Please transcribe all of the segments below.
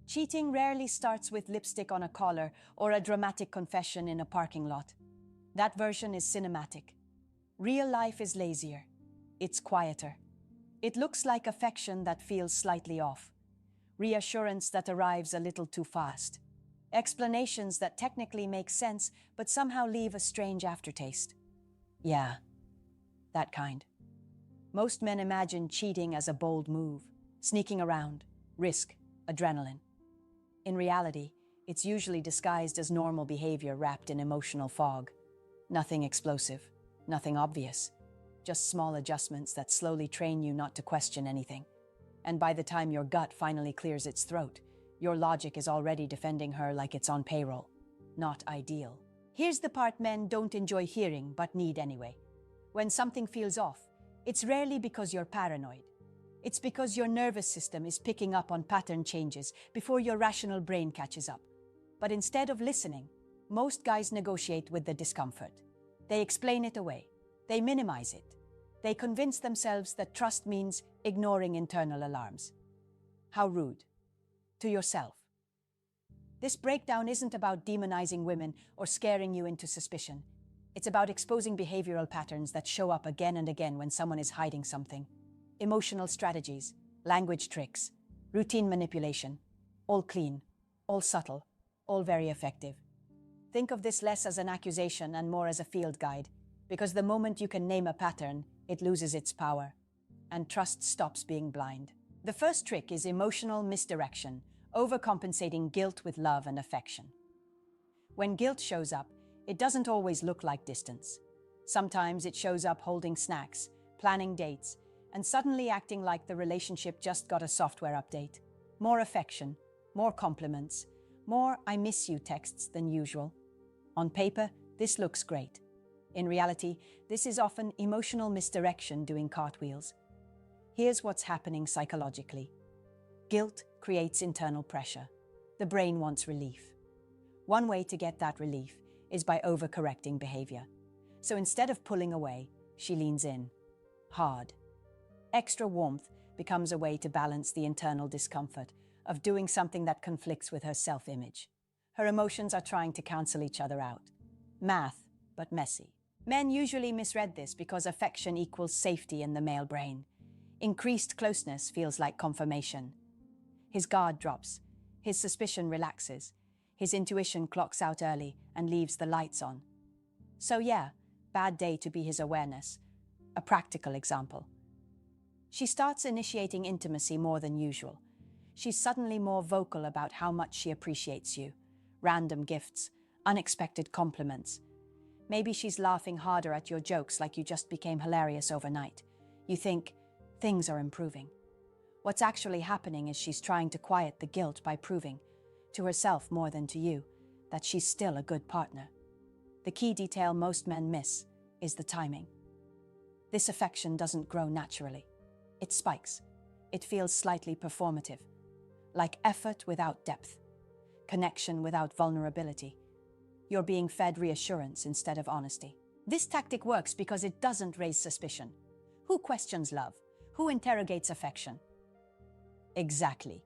Cheating rarely starts with lipstick on a collar or a dramatic confession in a parking lot. That version is cinematic. Real life is lazier. It's quieter. It looks like affection that feels slightly off. Reassurance that arrives a little too fast. Explanations that technically make sense but somehow leave a strange aftertaste. Yeah, that kind. Most men imagine cheating as a bold move, sneaking around, risk, adrenaline. In reality, it's usually disguised as normal behavior wrapped in emotional fog. Nothing explosive, nothing obvious, just small adjustments that slowly train you not to question anything. And by the time your gut finally clears its throat, your logic is already defending her like it's on payroll. Not ideal. Here's the part men don't enjoy hearing but need anyway. When something feels off, it's rarely because you're paranoid. It's because your nervous system is picking up on pattern changes before your rational brain catches up. But instead of listening, most guys negotiate with the discomfort. They explain it away. They minimize it. They convince themselves that trust means ignoring internal alarms. How rude. To yourself. This breakdown isn't about demonizing women or scaring you into suspicion. It's about exposing behavioral patterns that show up again and again when someone is hiding something. Emotional strategies, language tricks, routine manipulation. All clean, all subtle, all very effective. Think of this less as an accusation and more as a field guide, because the moment you can name a pattern, it loses its power, and trust stops being blind. The first trick is emotional misdirection, overcompensating guilt with love and affection. When guilt shows up, it doesn't always look like distance. Sometimes it shows up holding snacks, planning dates, and suddenly acting like the relationship just got a software update. More affection, more compliments, more "I miss you" texts than usual. On paper, this looks great. In reality, this is often emotional misdirection doing cartwheels. Here's what's happening psychologically. Guilt creates internal pressure. The brain wants relief. One way to get that relief is by overcorrecting behavior. So instead of pulling away, she leans in. Hard. Extra warmth becomes a way to balance the internal discomfort of doing something that conflicts with her self-image. Her emotions are trying to cancel each other out. Math, but messy. Men usually misread this because affection equals safety in the male brain. Increased closeness feels like confirmation. His guard drops, his suspicion relaxes, his intuition clocks out early and leaves the lights on. So yeah, bad day to be his awareness. A practical example. She starts initiating intimacy more than usual. She's suddenly more vocal about how much she appreciates you. Random gifts, unexpected compliments. Maybe she's laughing harder at your jokes like you just became hilarious overnight. You think, things are improving. What's actually happening is she's trying to quiet the guilt by proving, to herself more than to you, that she's still a good partner. The key detail most men miss is the timing. This affection doesn't grow naturally. It spikes. It feels slightly performative, like effort without depth, connection without vulnerability. You're being fed reassurance instead of honesty. This tactic works because it doesn't raise suspicion. Who questions love? Who interrogates affection? Exactly.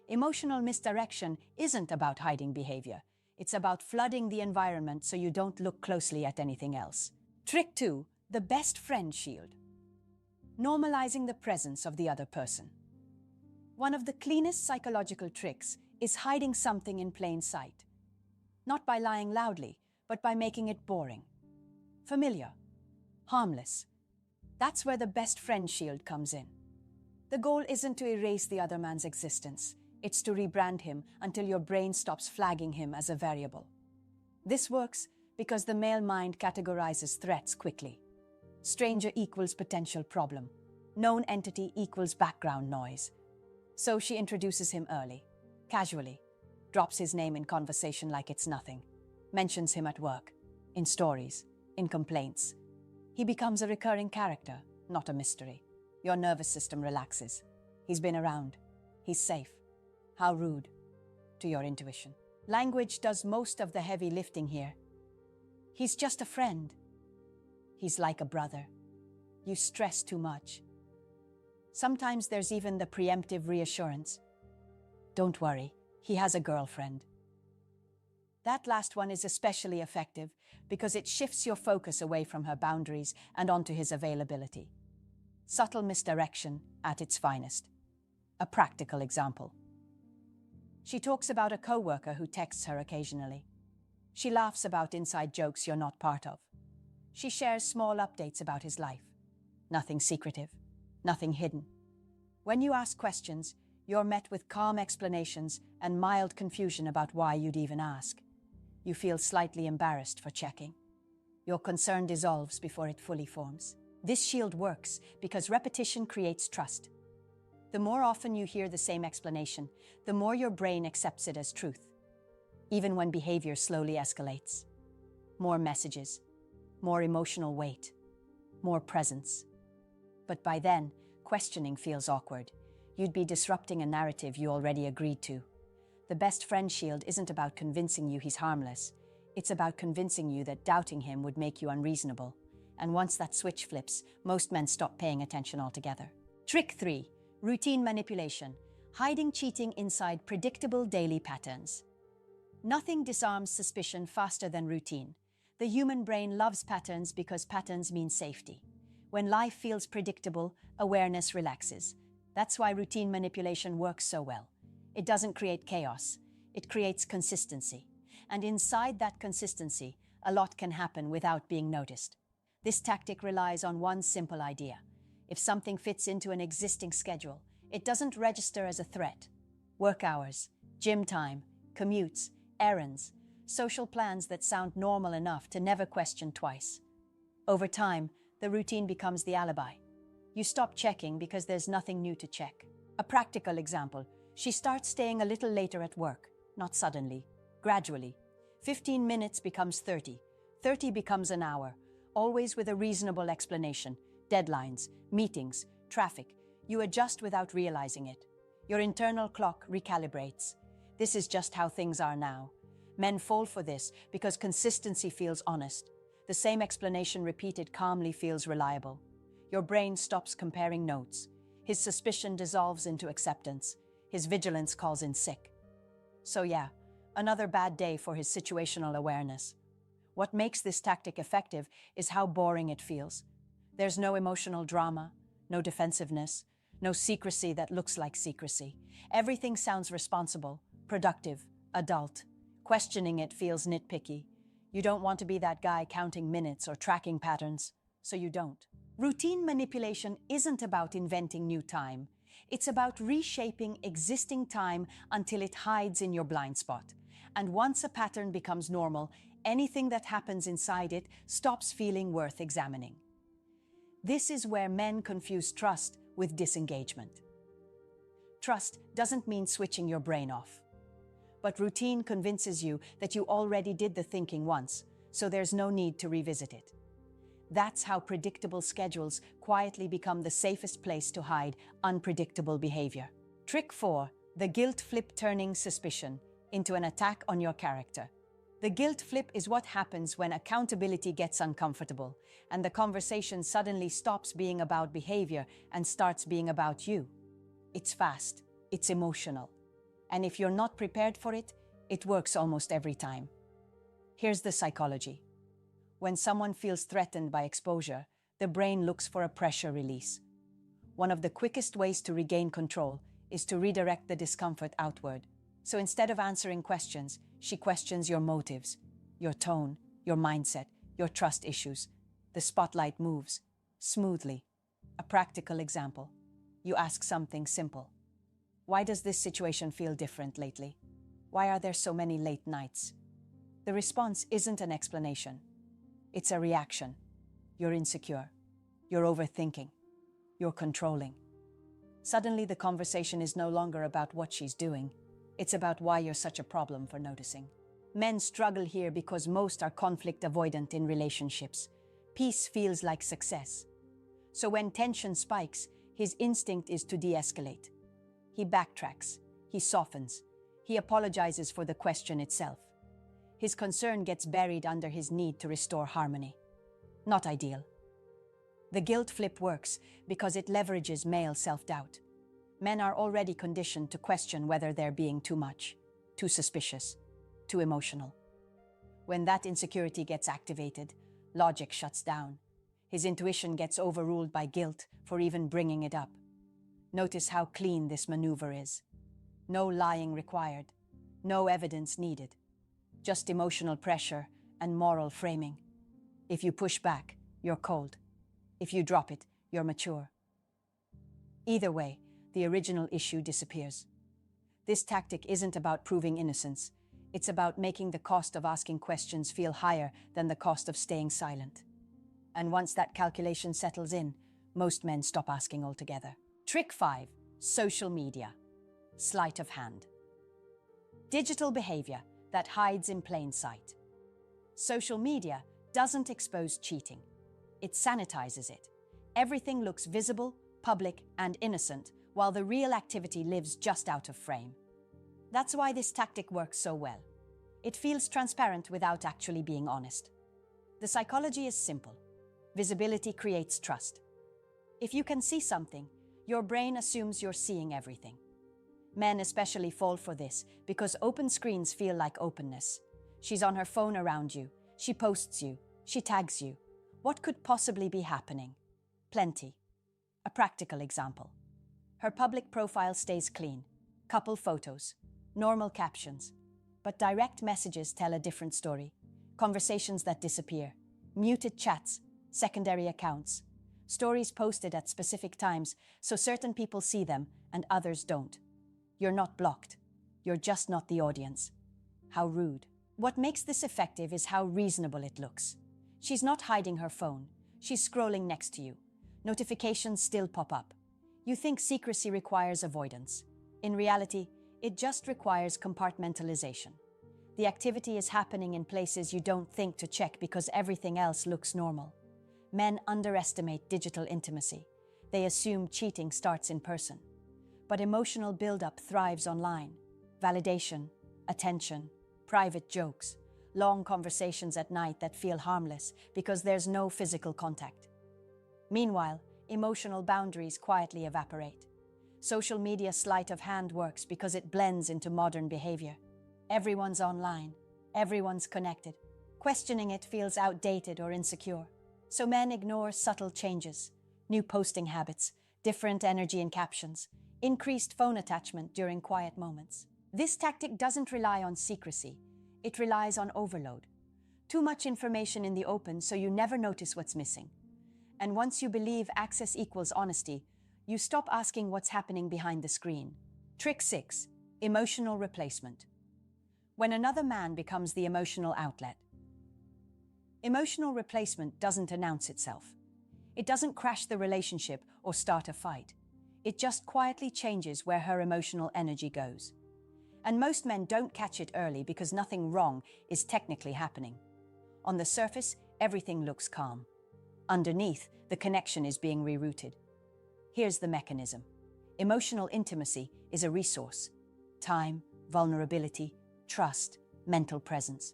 Emotional misdirection isn't about hiding behavior. It's about flooding the environment so you don't look closely at anything else. Trick 2, the best friend shield. Normalizing the presence of the other person. One of the cleanest psychological tricks is hiding something in plain sight. Not by lying loudly, but by making it boring. Familiar. Harmless. That's where the best friend shield comes in. The goal isn't to erase the other man's existence. It's to rebrand him until your brain stops flagging him as a variable. This works because the male mind categorizes threats quickly. Stranger equals potential problem. Known entity equals background noise. So she introduces him early, casually, drops his name in conversation like it's nothing, mentions him at work, in stories, in complaints. He becomes a recurring character, not a mystery. Your nervous system relaxes. He's been around. He's safe. How rude. To your intuition. Language does most of the heavy lifting here. He's just a friend. He's like a brother. You stress too much. Sometimes there's even the preemptive reassurance. Don't worry, He has a girlfriend. That last one is especially effective because it shifts your focus away from her boundaries and onto his availability. Subtle misdirection at its finest. A practical example. She talks about a coworker who texts her occasionally. She laughs about inside jokes you're not part of. She shares small updates about his life. Nothing secretive, nothing hidden. When you ask questions, you're met with calm explanations and mild confusion about why you'd even ask. You feel slightly embarrassed for checking. Your concern dissolves before it fully forms. This shield works because repetition creates trust. The more often you hear the same explanation, the more your brain accepts it as truth, even when behavior slowly escalates. More messages, more emotional weight, more presence. But by then, questioning feels awkward. You'd be disrupting a narrative you already agreed to. The best friend shield isn't about convincing you he's harmless. It's about convincing you that doubting him would make you unreasonable. And once that switch flips, most men stop paying attention altogether. Trick 3. Routine manipulation. Hiding cheating inside predictable daily patterns. Nothing disarms suspicion faster than routine. The human brain loves patterns because patterns mean safety. When life feels predictable, awareness relaxes. That's why routine manipulation works so well. It doesn't create chaos. It creates consistency. And inside that consistency, a lot can happen without being noticed. This tactic relies on one simple idea. If something fits into an existing schedule, it doesn't register as a threat. Work hours, gym time, commutes, errands, social plans that sound normal enough to never question twice. Over time, the routine becomes the alibi. You stop checking because there's nothing new to check. A practical example, she starts staying a little later at work, not suddenly, gradually. 15 minutes becomes 30, 30 becomes an hour, always with a reasonable explanation, deadlines, meetings, traffic. You adjust without realizing it. Your internal clock recalibrates. This is just how things are now. Men fall for this because consistency feels honest. The same explanation repeated calmly feels reliable. Your brain stops comparing notes. His suspicion dissolves into acceptance. His vigilance calls in sick. So yeah, another bad day for his situational awareness. What makes this tactic effective is how boring it feels. There's no emotional drama, no defensiveness, no secrecy that looks like secrecy. Everything sounds responsible, productive, adult. Questioning it feels nitpicky. You don't want to be that guy counting minutes or tracking patterns, so you don't. Routine manipulation isn't about inventing new time. It's about reshaping existing time until it hides in your blind spot. And once a pattern becomes normal, anything that happens inside it stops feeling worth examining. This is where men confuse trust with disengagement. Trust doesn't mean switching your brain off. But routine convinces you that you already did the thinking once, so there's no need to revisit it. That's how predictable schedules quietly become the safest place to hide unpredictable behavior. Trick 4. The guilt flip, turning suspicion into an attack on your character. The guilt flip is what happens when accountability gets uncomfortable and the conversation suddenly stops being about behavior and starts being about you. It's fast, it's emotional, and if you're not prepared for it, it works almost every time. Here's the psychology. When someone feels threatened by exposure, the brain looks for a pressure release. One of the quickest ways to regain control is to redirect the discomfort outward. So instead of answering questions, she questions your motives, your tone, your mindset, your trust issues. The spotlight moves smoothly. A practical example. You ask something simple. Why does this situation feel different lately? Why are there so many late nights? The response isn't an explanation. It's a reaction. You're insecure. You're overthinking. You're controlling. Suddenly, the conversation is no longer about what she's doing. It's about why you're such a problem for noticing. Men struggle here because most are conflict avoidant in relationships. Peace feels like success. So when tension spikes, his instinct is to de-escalate. He backtracks. He softens. He apologizes for the question itself. His concern gets buried under his need to restore harmony. Not ideal. The guilt flip works because it leverages male self-doubt. Men are already conditioned to question whether they're being too much. too suspicious, too emotional. When that insecurity gets activated, logic shuts down. His intuition gets overruled by guilt for even bringing it up. Notice how clean this maneuver is. No lying required, no evidence needed. Just emotional pressure and moral framing. If you push back, you're cold. If you drop it, you're mature. Either way, the original issue disappears. This tactic isn't about proving innocence. It's about making the cost of asking questions feel higher than the cost of staying silent. And once that calculation settles in, most men stop asking altogether. Trick 5. Social media. Sleight of hand. Digital behavior that hides in plain sight. Social media doesn't expose cheating. It sanitizes it. Everything looks visible, public, and innocent, while the real activity lives just out of frame. That's why this tactic works so well. It feels transparent without actually being honest. The psychology is simple. Visibility creates trust. If you can see something, your brain assumes you're seeing everything. Men especially fall for this because open screens feel like openness. She's on her phone around you. She posts you. She tags you. What could possibly be happening? Plenty. A practical example. Her public profile stays clean. Couple photos. Normal captions. But direct messages tell a different story. Conversations that disappear. Muted chats. Secondary accounts. Stories posted at specific times so certain people see them and others don't. You're not blocked. You're just not the audience. How rude. What makes this effective is how reasonable it looks. She's not hiding her phone. She's scrolling next to you. Notifications still pop up. You think secrecy requires avoidance. In reality, it just requires compartmentalization. The activity is happening in places you don't think to check because everything else looks normal. Men underestimate digital intimacy. They assume cheating starts in person. But emotional buildup thrives online. Validation, attention, private jokes, long conversations at night that feel harmless because there's no physical contact. Meanwhile, emotional boundaries quietly evaporate. Social media sleight of hand works because it blends into modern behavior. Everyone's online. Everyone's connected. Questioning it feels outdated or insecure. So men ignore subtle changes, new posting habits, different energy in captions, increased phone attachment during quiet moments. This tactic doesn't rely on secrecy. It relies on overload. Too much information in the open so you never notice what's missing. And once you believe access equals honesty, you stop asking what's happening behind the screen. Trick 6. Emotional replacement. When another man becomes the emotional outlet. Emotional replacement doesn't announce itself. It doesn't crash the relationship or start a fight. It just quietly changes where her emotional energy goes. And most men don't catch it early because nothing wrong is technically happening. On the surface, everything looks calm. Underneath, the connection is being rerouted. Here's the mechanism. Emotional intimacy is a resource. Time, vulnerability, trust, mental presence.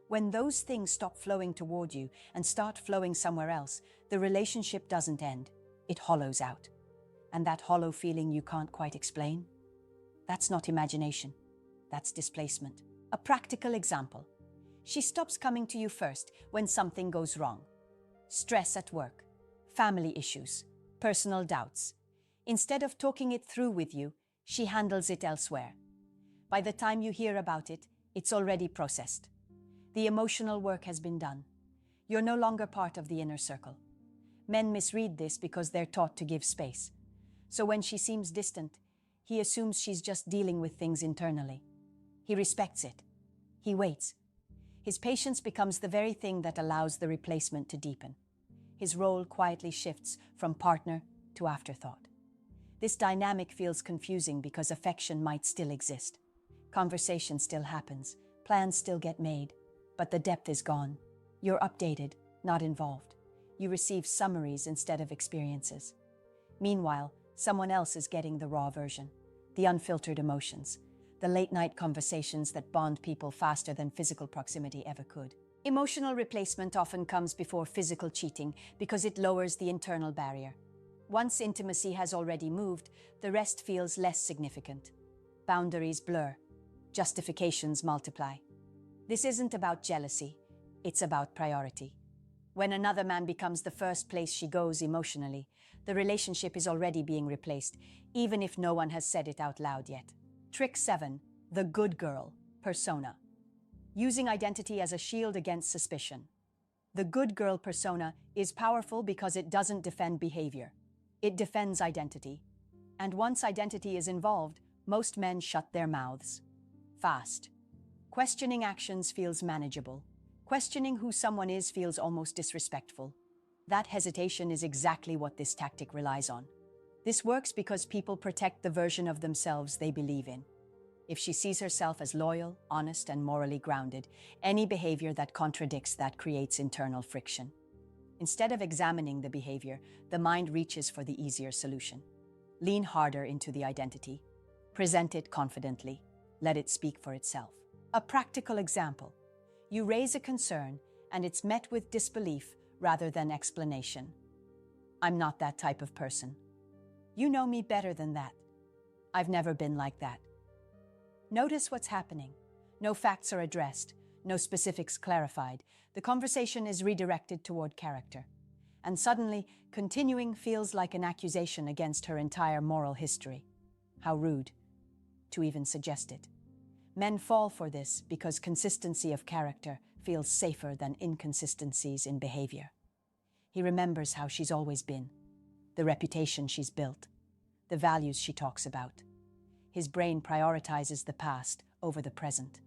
When those things stop flowing toward you and start flowing somewhere else, the relationship doesn't end. It hollows out. And that hollow feeling you can't quite explain? That's not imagination. That's displacement. A practical example. She stops coming to you first when something goes wrong. Stress at work, family issues, personal doubts. Instead of talking it through with you, she handles it elsewhere. By the time you hear about it, it's already processed. The emotional work has been done. You're no longer part of the inner circle. Men misread this because they're taught to give space. So when she seems distant, he assumes she's just dealing with things internally. He respects it. He waits. His patience becomes the very thing that allows the replacement to deepen. His role quietly shifts from partner to afterthought. This dynamic feels confusing because affection might still exist. Conversation still happens. Plans still get made. But the depth is gone. You're updated, not involved. You receive summaries instead of experiences. Meanwhile, someone else is getting the raw version, the unfiltered emotions, the late-night conversations that bond people faster than physical proximity ever could. Emotional replacement often comes before physical cheating because it lowers the internal barrier. Once intimacy has already moved, the rest feels less significant. Boundaries blur. justifications multiply. This isn't about jealousy, it's about priority. When another man becomes the first place she goes emotionally, the relationship is already being replaced, even if no one has said it out loud yet. Trick 7. The good girl persona. Using identity as a shield against suspicion. The good girl persona is powerful because it doesn't defend behavior. It defends identity. And once identity is involved, most men shut their mouths. Fast. Questioning actions feels manageable. Questioning who someone is feels almost disrespectful. That hesitation is exactly what this tactic relies on. This works because people protect the version of themselves they believe in. If she sees herself as loyal, honest, and morally grounded, any behavior that contradicts that creates internal friction. Instead of examining the behavior, the mind reaches for the easier solution. Lean harder into the identity. Present it confidently. Let it speak for itself. A practical example. You raise a concern, and it's met with disbelief rather than explanation. I'm not that type of person. You know me better than that. I've never been like that. Notice what's happening. No facts are addressed, no specifics clarified. The conversation is redirected toward character. And suddenly, continuing feels like an accusation against her entire moral history. How rude to even suggest it. Men fall for this because consistency of character feels safer than inconsistencies in behavior. He remembers how she's always been, the reputation she's built, the values she talks about. His brain prioritizes the past over the present.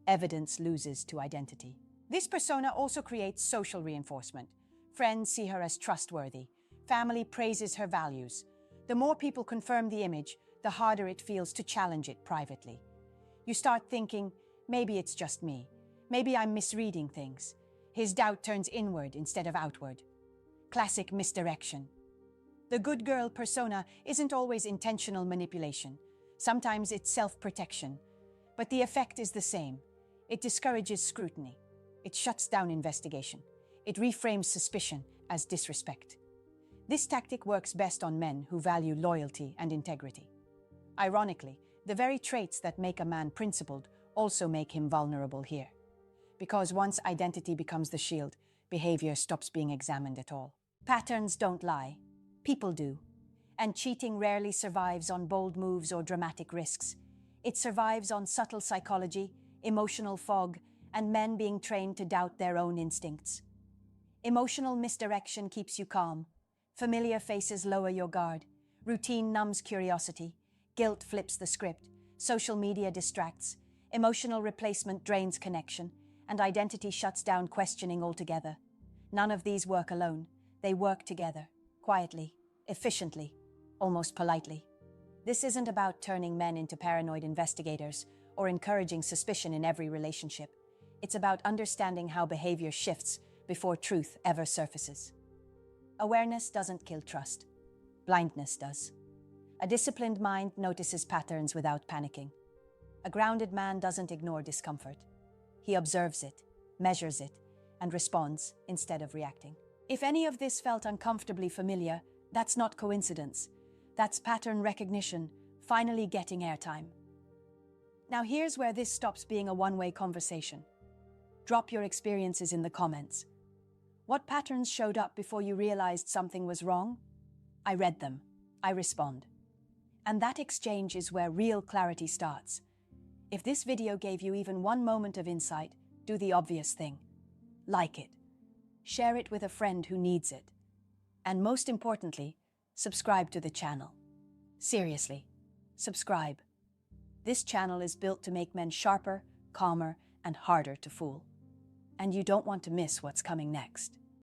Evidence loses to identity. This persona also creates social reinforcement. Friends see her as trustworthy. Family praises her values. The more people confirm the image, the harder it feels to challenge it privately. You start thinking, maybe it's just me. Maybe I'm misreading things. His doubt turns inward instead of outward. Classic misdirection. The good girl persona isn't always intentional manipulation. Sometimes it's self-protection. But the effect is the same. It discourages scrutiny. It shuts down investigation. It reframes suspicion as disrespect. This tactic works best on men who value loyalty and integrity. Ironically, the very traits that make a man principled also make him vulnerable here. Because once identity becomes the shield, behavior stops being examined at all. Patterns don't lie. People do. And cheating rarely survives on bold moves or dramatic risks. It survives on subtle psychology, emotional fog, and men being trained to doubt their own instincts. Emotional misdirection keeps you calm. Familiar faces lower your guard. Routine numbs curiosity. Guilt flips the script. Social media distracts. Emotional replacement drains connection. And identity shuts down questioning altogether. None of these work alone. They work together. Quietly. Efficiently. Almost politely. This isn't about turning men into paranoid investigators or encouraging suspicion in every relationship. It's about understanding how behavior shifts before truth ever surfaces. Awareness doesn't kill trust. Blindness does. A disciplined mind notices patterns without panicking. A grounded man doesn't ignore discomfort. He observes it, measures it, and responds instead of reacting. If any of this felt uncomfortably familiar, that's not coincidence. That's pattern recognition, finally getting airtime. Now here's where this stops being a one-way conversation. Drop your experiences in the comments. What patterns showed up before you realized something was wrong? I read them. I respond. And that exchange is where real clarity starts. If this video gave you even one moment of insight, do the obvious thing. Like it. Share it with a friend who needs it. And most importantly, subscribe to the channel. Seriously, subscribe. This channel is built to make men sharper, calmer, and harder to fool. And you don't want to miss what's coming next.